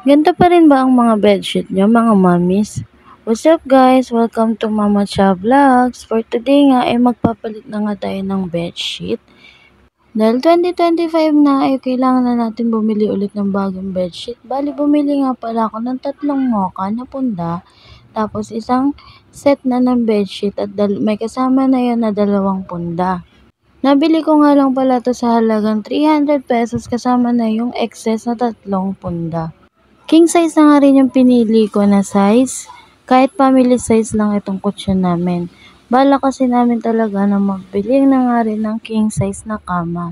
Ganito pa rin ba ang mga bedsheet niyo, mga mommies? What's up guys? Welcome to Mama Cha Vlogs. For today nga ay magpapalit na nga tayo ng bedsheet. Dahil 2025 na ay kailangan na natin bumili ulit ng bagong bedsheet. Bali bumili nga pala ako ng 3 mocha na punda. Tapos isang set na ng bedsheet at may kasama na yan na 2 punda. Nabili ko nga lang pala to sa halagang 300 pesos kasama na yung excess na 3 punda. King size na nga rin yung pinili ko na size. Kahit family size lang itong kutsyon namin. Balak kasi namin talaga na magbili na nga rin ng king size na kama.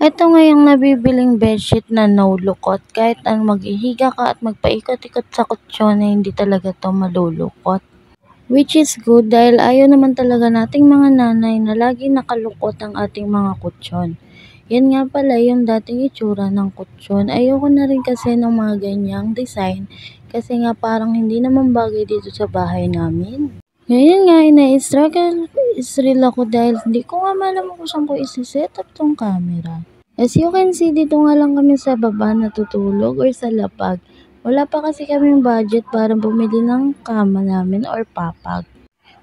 Ito nga yung nabibiling bedsheet na no lukot. Kahit maghihiga ka at magpaikot-ikot sa kutsyon na hindi talaga to malulukot. Which is good dahil ayaw naman talaga nating mga nanay na lagi nakalukot ang ating mga kutsyon. Yan nga pala yung dating itsura ng kutsyon. Ayoko na rin kasi ng mga ganyang design kasi nga parang hindi naman bagay dito sa bahay namin. Ngayon nga, ina-struggle Israel ako dahil hindi ko nga malaman kung saan ko isi-set up tong camera. As you can see, dito nga lang kami sa baba natutulog or sa lapag. Wala pa kasi kaming budget para bumili ng kama namin or papag.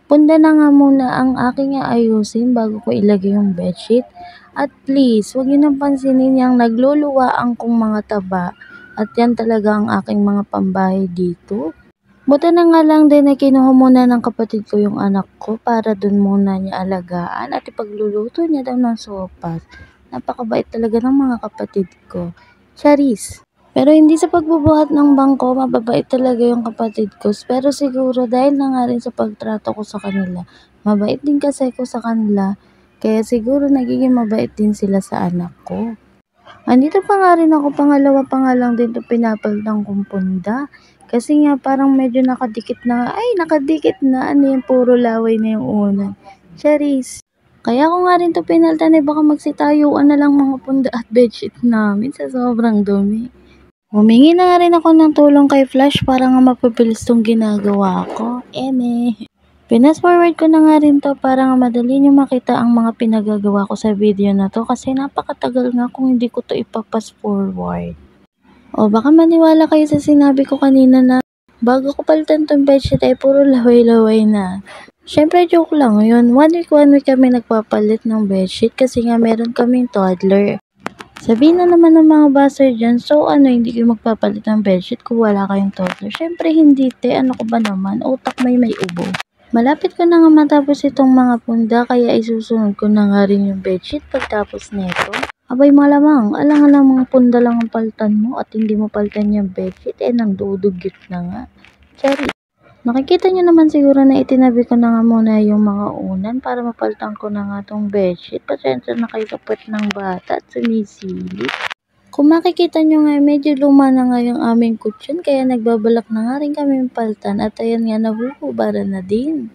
Punda na nga muna ang aking aayusin bago ko ilagay yung bedsheet. At please, huwag niyo nang pansinin yung nagluluwaan kong mga taba. At yan talaga ang aking mga pambahay dito. Buti na nga lang din na kinuha muna ng kapatid ko yung anak ko para dun muna niya alagaan at ipagluluto niya daw ng sopas. Napakabait talaga ng mga kapatid ko. Charis! Pero hindi sa pagbubuhat ng bangko, mababait talaga yung kapatid ko. Pero siguro dahil na nga rin sa pagtrato ko sa kanila, mabait din kasi ko sa kanila. Kaya siguro nagiging mabait din sila sa anak ko. Andito pa nga rin ako, pangalawa pa nga lang din 'to pinapalitan kong punda. Kasi nga parang medyo nakadikit na, ay nakadikit na, ano yan, puro laway na yung unan. Charis! Kaya ko nga rin 'to pinalitan, baka magsitayuan na lang mga punda at bedsheet namin sa sobrang dumi. Humingi na nga rin ako ng tulong kay Flash para nga mapabilis tong ginagawa ko. Pinas forward ko na nga rin 'to para nga madali niyo makita ang mga pinagagawa ko sa video na 'to kasi napakatagal nga kung hindi ko 'to ipa-fast forward. O baka maniwala kayo sa sinabi ko kanina na bago ko palitan 'tong bedsheet ay puro laway-laway na. Siyempre joke lang yun. One week kami nagpapalit ng bedsheet kasi nga meron kaming toddler. Sabihin na naman ng mga buzzer dyan, so ano, hindi kayo magpapalit ng bedsheet kung wala kayong toddler? Siyempre hindi te, ano ko ba naman, utak may ubo. Malapit ko na nga matapos itong mga punda kaya isusunod ko na nga rin yung bedsheet pagtapos nito. Abay malamang, alang-alang mga punda lang ang palitan mo at hindi mo palitan yung bedsheet nang dudugyot na nga. Cherry. Nakikita nyo naman siguro na itinabi ko na nga muna yung mga unan para mapalitan ko na nga tong bedsheet. Pasensya na kayo kapat ng bata at sumisilip. Kung makikita nyo nga, medyo luma na nga yung aming kutsyon kaya nagbabalak na nga rin kami palitan at ayan nga nahuhubara na din.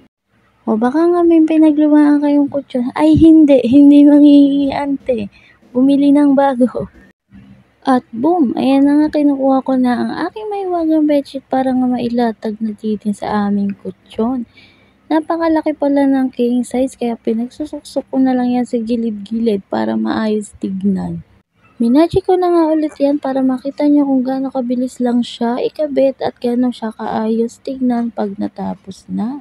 O baka nga may pinaglumaan kayong kutsyon. Ay hindi manghihingi ante. Bumili ng bago. At boom, ayan na nga kinukuha ko na ang aking mahiwagang bedsheet para nga mailatag na dito sa aming kutsyon. Napakalaki pala ng king size kaya pinagsusuksok ko na lang yan sa gilid-gilid para maayos tignan. Minachi ko na nga ulit yan para makita nyo kung gaano kabilis lang siya ikabit at gaano siya kaayos tignan pag natapos na.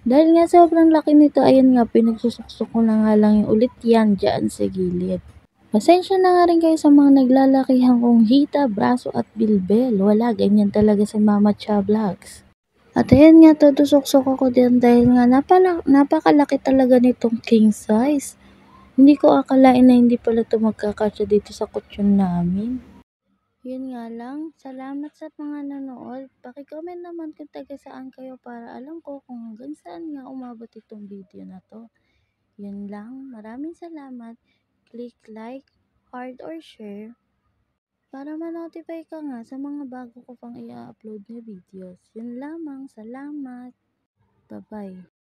Dahil nga sobrang laki nito, ayun nga pinagsusuksok ko na nga lang yung ulit yan dyan sa gilid. Pasensya na nga rin kayo sa mga naglalakihan kong hita, braso at bilbel. Wala, ganyan talaga si Mama Cha Vlogs. At ayan nga, tutusuksok ako din dahil nga napakalaki talaga nitong king size. Hindi ko akalain na hindi pala ito magkakasya dito sa kutsyon namin. Yun nga lang, salamat sa mga nanood. Paki-comment naman kung taga saan kayo para alam ko kung hanggang saan nga umabot itong video na to. Yun lang, maraming salamat. Click like, heart or share para ma-notify ka nga sa mga bago ko pang i-upload na videos. Yun lamang, salamat. Bye-bye.